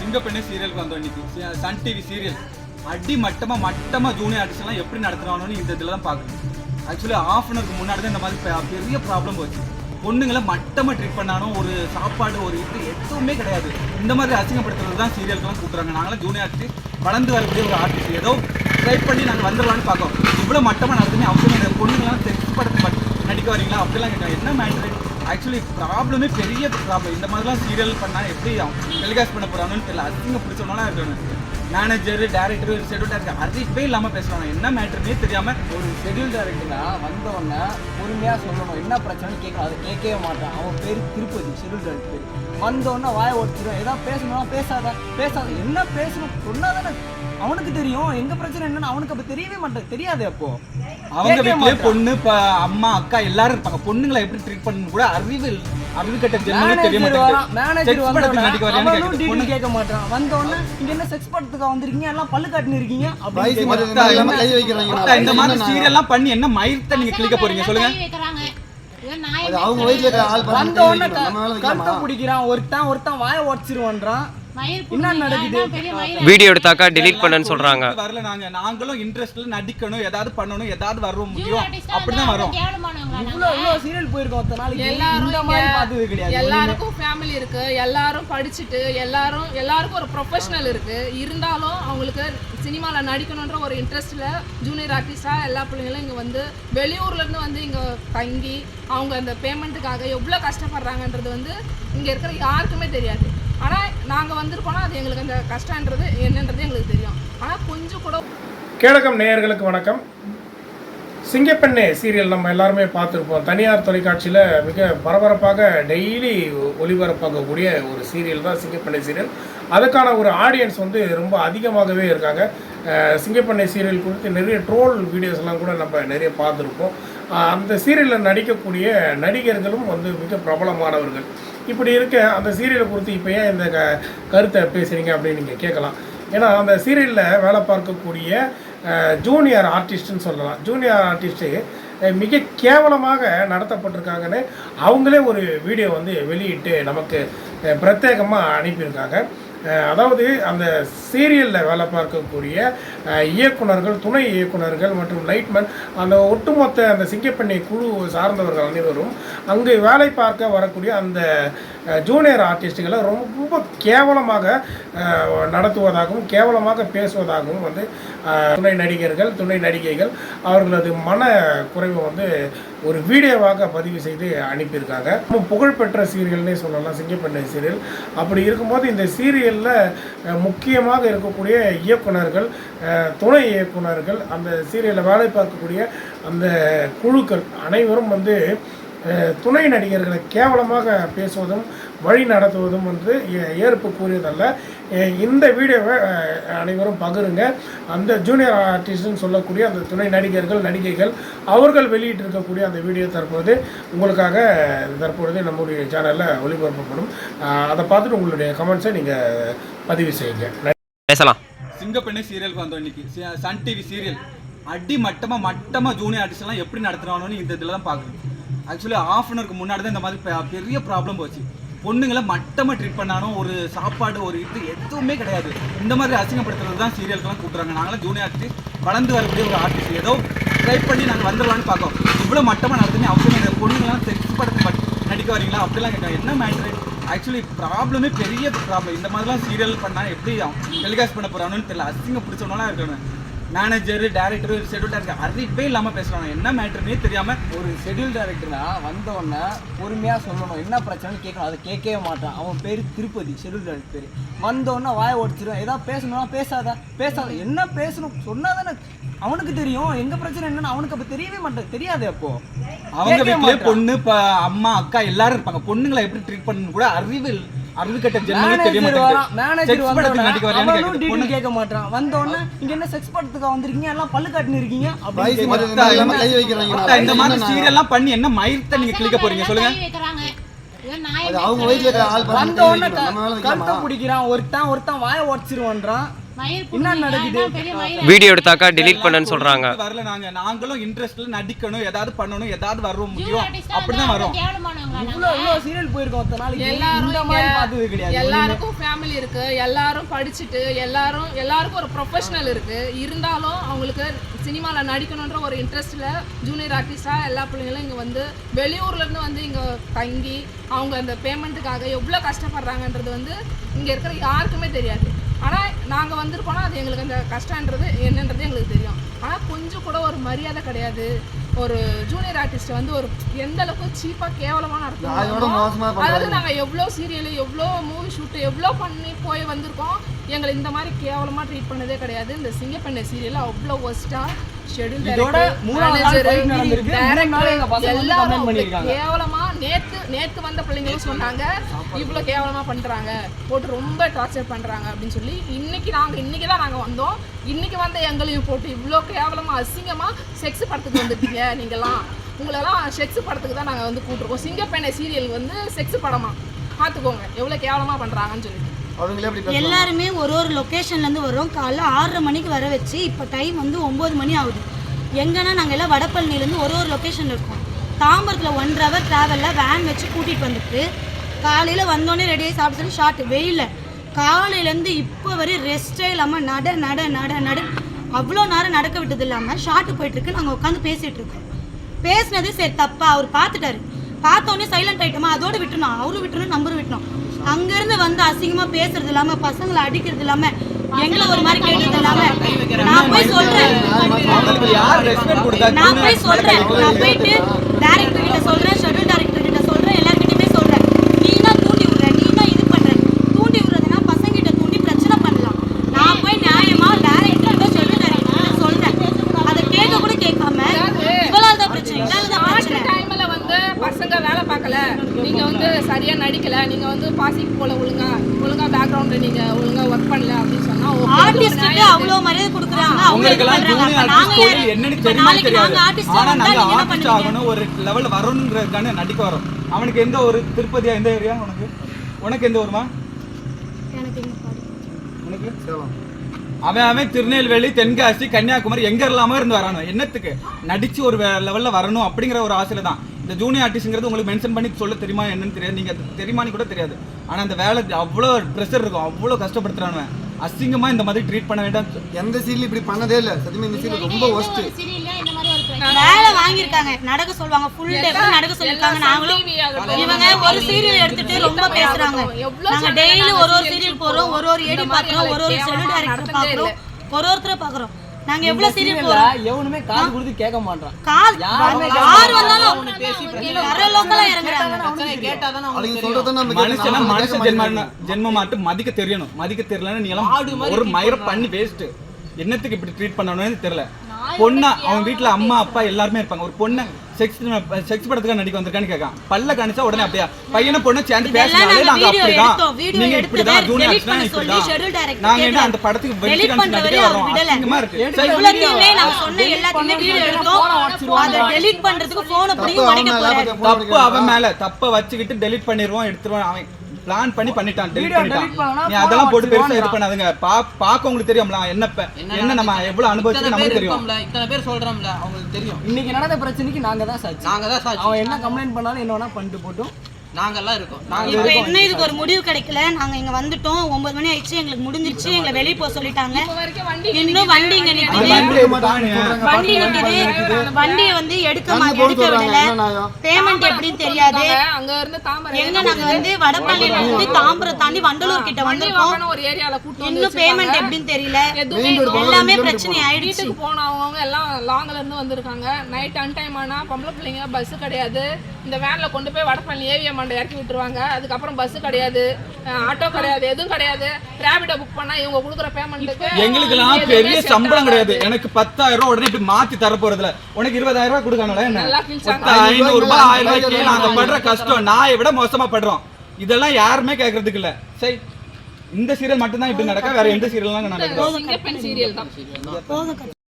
சிங்கப்பெண்ணே சீரியலுக்கு வந்தோம் இன்னைக்கு. Sun TV serial அடி மட்டமா ஜூனியர் ஆர்டிஸ்ட்லாம் எப்படி நடத்துறாங்கன்னு இந்த இதில் தான் பார்க்கணும். ஆக்சுவலி ஹாஃப் அன் ஹவருக்கு முன்னாடி தான் இந்த மாதிரி பெரிய ப்ராப்ளம் போச்சு. பொண்ணுங்களை மட்டமாக ட்ரீட் பண்ணாலும் ஒரு சாப்பாடு ஒரு இது எதுவுமே கிடையாது. இந்த மாதிரி அசிங்கப்படுத்துறது தான் சீரியலுக்குலாம் கூப்பிட்றாங்க. நாங்களாம் ஜூனியர் ஆர்டிஸ்ட் வளர்ந்து வரக்கூடிய ஒரு ஆர்டிஸ்ட் ஏதோ ட்ரை பண்ணி நாங்கள் வந்துடலான்னு பார்க்கோம். இவ்வளோ மட்டமாக நடத்துமே அவசியம் கிடையாது. பொண்ணுங்களாம் செக்ஸ் படத்துக்கு நடிக்க வரீங்களா அப்படிலாம் கேட்குறாங்க. என்ன மேட்ரு? ஆக்சுவலி ப்ராப்ளமே பெரிய ப்ராப்ளம். இந்த மாதிரிலாம் சீரியல் பண்ணால் எப்படி டெலிகாஸ்ட் பண்ண போகிறாங்கன்னு தெரியல. அசிங்க பிடிச்சவனாலாம் இருக்கணும். மேனேஜர் டேரக்டர் ஷெட்யூல் டேரக்டர் அறிவிப்பே இல்லாமல் பேசுவாங்க. என்ன மேட்டர்னே தெரியாமல் ஒரு ஷெட்யூல் டேரக்டர்னா வந்தவொடனே பொறுமையாக சொல்லணும், என்ன பிரச்சனைன்னு கேட்கணும். அதை கேட்கவே மாட்டான். அவன் பேர் திருப்பதி, ஷெட்யூல் டேரக்டர் பேர். வந்தவொடனே வாயை ஓடிச்சிடும். ஏதாவது பேசணும்னா பேசாத என்ன பேசணும் சொன்னால் தானே அவனுக்கு தெரியும். எங்க பிரச்சனை என்னன்னு அவனுக்கு அப்ப தெரியவே மாட்டேன். தெரியாது. அப்போ அவங்க வீட்லயே பொண்ணு அம்மா அக்கா எல்லாரும் இருப்பாங்க. பொண்ணுங்களை எப்படி ட்ரீட் பண்ணணும் கூட அறிவு கட்ட ஜென்மமே தெரிய மாட்டேங்குது. மேனேஜர் வந்து கேட்க மாட்டான். வந்தோடனே இங்க என்ன செக்ஸ் படத்துக்கு வந்திருக்கீங்க, எல்லாம் பல்லு காட்டினு இருக்கீங்க அப்படின்னு இந்த மாதிரி சீரியல் எல்லாம் பண்ணி என்ன மயிர்த்த நீங்க கிளிக்க போறீங்க சொல்லுங்க. வந்தோடனே கருத்தை பிடிக்கிறான். ஒருத்தன் வாயை உடச்சிருவான்றான். என்ன நடக்குது? வீடியோ எடுத்தாக்கா delete பண்ணனும் சொல்றாங்க. வரல நாங்களும் இன்ட்ரஸ்ட்ல நடிக்கணும், ஏதாவது பண்ணனும், ஏதாவது வரோம் முடியும் அப்படிதான் வரோம். இவ்ளோ சீரியல் போயிருக்கோம் ஒத்த நாளைக்கு. இந்த மாதிரி பார்த்தது கிடையாது. எல்லாருக்கும் ஃபேமிலி இருக்கு, எல்லாரும் படிச்சிட்டு எல்லாருக்கும் ஒரு ப்ரொஃபஷனல் இருக்கு. இருந்தாலும் அவங்களுக்கு சினிமால நடிக்கணும்ன்ற ஒரு இன்ட்ரெஸ்ட்ல ஜூனியர் ஆர்டிஸ்டா எல்லா பிள்ளைங்களும் இங்க வந்து வெளியூர்ல இருந்து வந்து இங்க தங்கி அவங்க அந்த பேமெண்ட்டுக்காக எவ்வளவு கஷ்டப்படுறாங்கன்றது வந்து இங்க இருக்கிற யாருக்குமே தெரியாது. ஆனால் நாங்கள் வந்திருக்கோன்னா அது எங்களுக்கு அந்த கஷ்டன்றது என்னன்றது எங்களுக்கு தெரியும். ஆனால் கொஞ்சம் கூட. கேளகம் நேயர்களுக்கு வணக்கம். சிங்கப்பெண்ணே சீரியல் நம்ம எல்லாருமே பார்த்துருப்போம். தனியார் தொலைக்காட்சியில் மிக பரபரப்பாக டெய்லி ஒளிபரப்பாகக்கூடிய ஒரு சீரியல் தான் சிங்கப்பெண்ணே சீரியல். அதுக்கான ஒரு ஆடியன்ஸ் வந்து ரொம்ப அதிகமாகவே இருக்காங்க. சிங்கப்பெண்ணே சீரியல் குறித்து நிறைய ட்ரோல் வீடியோஸ்லாம் கூட நம்ம நிறைய பார்த்துருப்போம். அந்த சீரியலில் நடிக்கக்கூடிய நடிகர்களும் வந்து மிக பிரபலமானவர்கள். இப்படி இருக்க அந்த சீரியலை குறித்து இப்போ ஏன் இந்த கருத்தை பேசுகிறீங்க அப்படின்னு நீங்கள் கேட்கலாம். ஏன்னா அந்த சீரியலில் வேலை பார்க்கக்கூடிய ஜூனியர் ஆர்டிஸ்ட்டுன்னு சொல்லலாம். ஜூனியர் ஆர்டிஸ்ட்டு மிக கேவலமாக நடத்தப்பட்டிருக்காங்கன்னு அவங்களே ஒரு வீடியோ வந்து வெளியிட்டு நமக்கு பிரத்யேகமாக அனுப்பியிருக்காங்க. அதாவது அந்த சீரியலில் வேலை பார்க்கக்கூடிய இயக்குனர்கள், துணை இயக்குனர்கள் மற்றும் லைட்மேன், அந்த ஒட்டுமொத்த அந்த சிங்கப்பெண்ணை குழு சார்ந்தவர்கள் அனைவரும் அங்கு வேலை பார்க்க வரக்கூடிய அந்த ஜூனியர் ஆர்டிஸ்ட்டுகளை ரொம்ப கேவலமாக நடத்துவதாகவும் கேவலமாக பேசுவதாகவும் வந்து துணை நடிகர்கள், துணை நடிகைகள் அவர்களது மன குறைவை வந்து ஒரு வீடியோவாக பதிவு செய்து அனுப்பியிருக்காங்க. ரொம்ப புகழ்பெற்ற சீரியல்னே சொல்லலாம் சிங்கப்பெண்ணை சீரியல். அப்படி இருக்கும்போது இந்த சீரியலில் முக்கியமாக இருக்கக்கூடிய இயக்குனர்கள், துணை இயக்குனர்கள், அந்த சீரியலில் வேலை பார்க்கக்கூடிய அந்த குழுக்கள் அனைவரும் வந்து துணை நடிகர்களை கேவலமாக பேசுவதும் வழி நடத்துவதும் வந்து ஏற்புக்குரியதல்ல. இந்த வீடியோவை அனைவரும் பகிருங்க. அந்த ஜூனியர் ஆர்டிஸ்ட்னு சொல்லக்கூடிய அந்த துணை நடிகர்கள், நடிகைகள் அவர்கள் வெளியிட்டிருக்கக்கூடிய அந்த வீடியோ உங்களுக்காக தற்பொழுது நம்முடைய சேனலில் ஒளிபரப்பப்படும். அதை பார்த்துட்டு உங்களுடைய கமெண்ட்ஸை நீங்கள் பதிவு செய்யுங்க. பேசலாம். சிங்கப்பெண்ணே சீரியலுக்கு வந்தோம் இன்னைக்கு. சன் டிவி சீரியல் அடி மட்டமா ஜூனியர் ஆர்டிஸ்ட்லாம் எப்படி நடத்துறாங்கன்னு இந்த இதில் தான் பார்க்கணும். ஆக்சுவலி ஹாஃப் அன் ஹவருக்கு முன்னாடி தான் இந்த மாதிரி பெரிய ப்ராப்ளம் போச்சு. பொண்ணுங்களை மட்டமாக ட்ரீட் பண்ணாலும் ஒரு சாப்பாடு ஒரு இது எதுவுமே கிடையாது. இந்த மாதிரி அசிங்கப்படுத்துறது தான் சீரியலுக்கெல்லாம் கூப்பிட்றாங்க. நாங்களாம் ஜூனியர் ஆர்டிஸ்ட் வளர்ந்து வரக்கூடிய ஒரு ஆர்டிஸ்ட் ஏதோ ட்ரை பண்ணி நாங்கள் வந்துடலான்னு பார்க்கோம். இவ்வளோ மட்டமாக நடத்துமே அவசியம் கிடையாது. பொண்ணுங்களாம் செக்ஸ் படத்துக்கு நடிக்க வரீங்களா அப்படிலாம் கேட்குறாங்க. என்ன மேட்ரு? ஆக்சுவலி ப்ராப்ளமே பெரிய ப்ராப்ளம். இந்த மாதிரிலாம் சீரியல் பண்ணால் எப்படி டெலிகாஸ்ட் பண்ண போகிறாங்கன்னு தெரியல. அசிங்க பிடிச்சவனாலாம் இருக்கணும். மேனேஜர் டேரக்டர் ஷெட்யூல் டேரக்டர் அறிவிப்பே இல்லாமல் பேசுவாங்க. என்ன மேட்டர்னே தெரியாமல். ஒரு ஷெட்யூல் டேரக்டர்னா வந்தவொடனே பொறுமையாக சொல்லணும், என்ன பிரச்சனைன்னு கேட்கணும். அதை கேட்கவே மாட்டான். அவன் பேர் திருப்பதி, ஷெட்யூல் டேரக்டர் பேர். வந்தவொடனே வாயை உடச்சிடும். ஏதாவது பேசணும்னா பேசாத என்ன பேசணும் சொன்னால் தானே அவனுக்கு தெரியும். எங்க பிரச்சனை என்னன்னு அவனுக்கு அப்ப தெரியவே மாட்டேன். தெரியாது. அப்போ அவங்க வீட்லயே பொண்ணு அம்மா அக்கா எல்லாரும் இருப்பாங்க. பொண்ணுங்களை எப்படி ட்ரீட் பண்ணணும் கூட அறிவு கட்ட ஜென்மமே தெரிய மாட்டேங்குது. மேனேஜர் வந்து கேட்க மாட்டான். வந்தோடனே இங்க என்ன செக்ஸ் படத்துக்கு வந்திருக்கீங்க, எல்லாம் பல்லு காட்டினு இருக்கீங்க அப்படின்னு. இந்த மாதிரி சீரியல் எல்லாம் பண்ணி என்ன மயிர்த்த நீங்க கிளிக்க போறீங்க சொல்லுங்க. வந்தோடனே கருத்தை பிடிக்கிறான். ஒருத்தன் வாயை உடச்சிருவான்றான். என்ன நடக்குது? வீடியோ எடுத்தாக்கா delete பண்ணன்னு சொல்றாங்க. வரல நாங்களும் இன்ட்ரெஸ்ட்ல நடிக்கணும், ஏதாவது பண்ணணும், ஏதாவது வர முடியும் அப்படிதான் வரோம். இவ்வளோ சீரியல் போயிருக்கோம் ஒத்த நாளைக்கு. எல்லாரும் இந்த மாதிரி பார்த்தது கிடையாது. எல்லாருக்கும் ஃபேமிலி இருக்கு, எல்லாரும் படிச்சுட்டு எல்லாருக்கும் ஒரு ப்ரொஃபஷனல் இருக்கு. இருந்தாலும் அவங்களுக்கு சினிமால நடிக்கணுன்ற ஒரு இன்ட்ரெஸ்ட்ல ஜூனியர் ஆர்டிஸ்டா எல்லா பிள்ளைங்களும் இங்க வந்து வெளியூர்ல இருந்து வந்து இங்க தங்கி அவங்க அந்த பேமெண்ட்டுக்காக எவ்வளவு கஷ்டப்படுறாங்கன்றது வந்து இங்க இருக்கிற யாருக்குமே தெரியாது. ஆனால் நாங்கள் வந்திருக்கோன்னா அது எங்களுக்கு அந்த கஷ்டன்றது என்னன்றது எங்களுக்கு தெரியும். ஆனால் கொஞ்சம் கூட ஒரு மரியாதை கிடையாது. ஒரு ஜூனியர் ஆர்டிஸ்ட்டை வந்து ஒரு எந்த அளவுக்கு சீப்பாக கேவலமாக நடத்துவோம். அதாவது நாங்கள் எவ்வளோ சீரியலு, எவ்வளோ மூவி ஷூட்டு, எவ்வளோ பண்ணி போய் வந்திருக்கோம். எங்களை இந்த மாதிரி கேவலமாக ட்ரீட் பண்ணதே கிடையாது. இந்த சிங்கப்பெண்ணை சீரியல் அவ்வளோ ஒஸ்ட்டாக ஷெட்யூல் கேவலமா நேத்து வந்த பிள்ளைங்களும் சொன்னாங்க இவ்வளோ கேவலமா பண்றாங்க, போட்டு ரொம்ப டார்ச்சர் பண்றாங்க அப்படின்னு சொல்லி. இன்னைக்கு தான் நாங்க வந்தோம். இன்னைக்கு வந்த எங்களையும் போட்டு இவ்வளோ கேவலமா அசிங்கமா செக்ஸ் படத்துக்கு வந்துட்டீங்க நீங்களாம். உங்களெல்லாம் செக்ஸ் படத்துக்கு தான் நாங்கள் வந்து கூட்டிருக்கோம். சிங்கப்பெண்ணை சீரியல் வந்து செக்ஸ் படமா பார்த்துக்கோங்க எவ்வளோ கேவலமா பண்றாங்கன்னு சொல்லிட்டு. எல்லாருமே ஒரு லொக்கேஷன்லேருந்து வரோம். காலைல 6:30 மணிக்கு வர வச்சு இப்போ டைம் வந்து 9 மணி ஆகுது. எங்கன்னா நாங்கள் எல்லாம் வடபழனிலேருந்து ஒரு லொக்கேஷனில் இருக்கோம். தாம்பரத்தில் 1 hour ட்ராவலில் வேன் வச்சு கூட்டிகிட்டு வந்துட்டு காலையில் வந்தோடனே ரெடியாகி சாப்பிட்டு சொல்லி ஷார்ட் வெயிலில் காலையிலேருந்து இப்போ வரையும் ரெஸ்ட்டே இல்லாமல் நட அவ்வளோ நேரம் நடக்க விட்டது இல்லாமல் ஷார்ட்டு போயிட்டுருக்கு. நாங்கள் உட்காந்து பேசிகிட்டு இருக்கோம். பேசினதே சரி தப்பா அவர் பார்த்துட்டாரு. பார்த்தோன்னே சைலண்ட் ஆகிட்டோமா, அதோடு விட்டுணும், அவரும் விட்டுணும், நம்பரும் விட்டணும். அங்கேருந்து வந்து அசிங்கமாக பேசுறது இல்லாமல் பசங்களை அடிக்கிறது இல்லாமல் எங்களை ஒரு மாதிரி கேட்டது இல்லாமல் நான் போய் சொல்கிறேன். நான் போயிட்டு டேரக்டர் கிட்ட சொல்கிறேன், ஷெட்யூல் டேரக்டர் கிட்ட சொல்கிறேன், எல்லாருக்கிட்டையுமே சொல்கிறேன். நீனா தூண்டி விடுற, நீனா இது பண்ணுற. தூண்டி விடுறதுனா பசங்கிட்ட தூண்டி பிரச்சனை பண்ணலாம். நான் போய் நியாயமாக டேரக்டர் கிட்ட ஷெட்யூல் டேரக்டர் கிட்ட சொல்கிறேன். அதை கேட்க கூட கேட்காம இவ்வளவு தான் பிரச்சனை, டைம்ல வந்து பசங்க வேலை பார்க்கல, நீங்க வந்து சரியா நடிக்கல, நீங்க வந்து பாசிக்கு போல ஒழுங்கா பேக்ரவுண்ட்ல நீங்க ஒழுங்கா ஒர்க் பண்ணல அப்படின்னு சொன்னா ஆர்டிஸ்டுக்கு அவ்வளவு மரியாதை கொடுக்குறாங்க. அவங்களுக்கெல்லாம் ஜூனியர் ஆர்டிஸ்ட் தொழில் என்னன்னு தெரியுமா தெரியாது. ஆனா நாங்க ஆர்டிஸ்ட் ஆகணும், ஒரு லெவல் வரணும்ன்றதுக்கான நடிக்க வரோம். அவனுக்கு எந்த ஒரு திருப்பதியா எந்த ஏரியா உனக்கு எந்த ஊருமா? உனக்கு அவன் திருநெல்வேலி, தென்காசி, கன்னியாகுமரி எங்க இல்லாம இருந்து வரானோ என்னத்துக்கு நடிச்சு ஒரு லெவல்ல வரணும் அப்படிங்கிற ஒரு ஆசையில தான். இந்த ஜூனியர் ஆர்டிஸ்ட்ங்கிறது உங்களுக்கு மென்ஷன் பண்ணி சொல்ல தெரியுமா என்னன்னு தெரியாது, நீங்க தெரியுமான்னு கூட தெரியாது. ஆனா அந்த வேலை அவ்வளோ ப்ரெஷர் இருக்கும், அவ்வளோ கஷ்டப்படுத்துறானுவன். அசிங்கமா இந்த மாதிரி ட்ரீட் பண்ண வேண்டாம். எந்த சீரியல் இப்படி பண்ணதே இல்ல. சத்தியமா இந்த சீரியல் ரொம்ப ஒஸ்ட். வேலை வாங்கியிருக்காங்க, நடக்க சொல்லுவாங்க, ஃபுல் டே நடக்க சொல்லிருக்காங்க. நாங்களும் இவங்க ஒரு சீரியல் எடுத்துட்டு ரொம்ப பேசுறாங்க. நாங்க டெய்லி ஒரு சீரியல் போறோம், ஒரு ஏடி பாக்குறோம், ஒரு ஷெட்யூல் டைரக்டர் பாக்குறோம், ஒருத்தரை பாக்குறோம். நாங்க எவ்வளவு சீரியல் போறோம், எவனுமே காது கொடுத்து கேட்க மாட்டான். கால் யார் வந்தாலும் வர லோக்கலா இறங்குறாங்க. அவங்க சொல்றத நம்ம மனுஷனா மனுஷ ஜென்மமாட்டு மதிக்க தெரியணும். மதிக்க தெரியலன்னா நீ எல்லாம் ஒரு மயிர பண்ணி வேஸ்ட். என்னத்துக்கு இப்படி ட்ரீட் பண்ணணும்னு தெரியல. பொண்ணா அவன் வீட்டுல அம்மா அப்பா எல்லாருமே இருப்பாங்க. ஒரு பொண்ணை செக்ஸ் படத்துக்காக நடிக்க வந்திருக்கான்னு கேட்கான். பல்ல காணிச்சா உடனே அப்படியா பையனை பொண்ணு சேர்ந்து பேசினாலே நாங்க அப்படிதான், நீங்க இப்படிதான் ஜூனியர் ஆர்டிஸ்ட்னா இப்படிதான். நாங்க என்ன அந்த படத்துக்கு வெற்றி காமிச்சு நடிக்க வரோம். அசிங்கமா இருக்கு. இவ்வளவுமே நான் சொன்ன எல்லாத்தையுமே வீடியோ எடுத்தோம். அத டெலீட் பண்றதுக்கு போன் அப்படியே உடைக்க போறாரு. தப்பு அவன் மேல, தப்ப வச்சுக்கிட்டு டெலீட் பண்ணிடுவோம், எடுத்துருவான். அவன் பிளான் பண்ணி பண்ணிட்டான், டெலீட் பண்ணிட்டான். நீ அதெல்லாம் போட்டு பெருசா இது பண்ணாதுங்க. பாக்க உங்களுக்கு தெரியும்ல என்ன நம்ம எவ்வளவு அனுபவிச்சு நமக்கு தெரியும். இத்தனை பேர் சொல்றோம்ல அவங்களுக்கு தெரியும். இன்னைக்கு நடந்த பிரச்சனைக்கு நாங்க தான் சாட்சி. அவன் என்ன கம்ப்ளைண்ட் பண்ணாலும் என்ன வேணா பண்ணிட்டு போட்டும், நாங்கெல்லாம் இருக்கோம். இப்போ என்ன இதுக்கு ஒரு முடிவு கிடைக்கல. நாங்க இங்க வந்துட்டோம், 9 மணி ஆயிடுச்சு, எங்களுக்கு முடிஞ்சிருச்சு, எங்களை வெளியே போக சொல்லிட்டாங்க. இன்னும் வண்டி இங்க நிக்குது, வண்டி நிக்குது. வண்டியை வந்து எடுக்க விடல. பேமெண்ட் எப்படின்னு தெரியாது. அங்க இருந்து தாம்பரம் எங்க நாங்க வந்து வடபழனில இருந்து தாம்பரம் தாண்டி வண்டலூர் கிட்ட வந்திருக்கோம். ஒரு ஏரியால கூட்டி இன்னும் பேமெண்ட் எப்படின்னு தெரியல. எல்லாமே பிரச்சனை ஆயிடுச்சு. வீட்டுக்கு போனவங்க எல்லாம் லாங்ல இருந்து வந்திருக்காங்க. நைட் அன்டைம் ஆனா பொம்பளை பிள்ளைங்க பஸ் கிடையாது. இந்த வேன்ல கொண்டு போய் வடபழனி ஏவிஎம் இறக்கி விட்டுருவாங்க. அதுக்கப்புறம் பஸ் கிடையாது, ஆட்டோ கிடையாது, எதுவும் கிடையாது. ரேபிடோ புக் பண்ணா இவங்க கொடுக்குற பேமெண்ட்டுக்கு எங்களுக்கு எல்லாம் பெரிய சம்பளம் கிடையாது. எனக்கு 10,000 ரூபாய் உடனே இப்படி மாத்தி தர போறதுல உனக்கு 20,000 ரூபாய் கொடுக்கணும்ல. என்ன 500 ரூபாய் 1000 ரூபாய்க்கு நாங்க படுற கஷ்டம் நாயை விட மோசமா படுறோம். இதெல்லாம் யாருமே கேட்கறதுக்கு இல்ல. சரி, இந்த சீரியல் மட்டும்தான் இப்படி நடக்க, வேற எந்த சீரியல்லாம் நடக்குது? சிங்கப்பெண் சீரியல் தான்.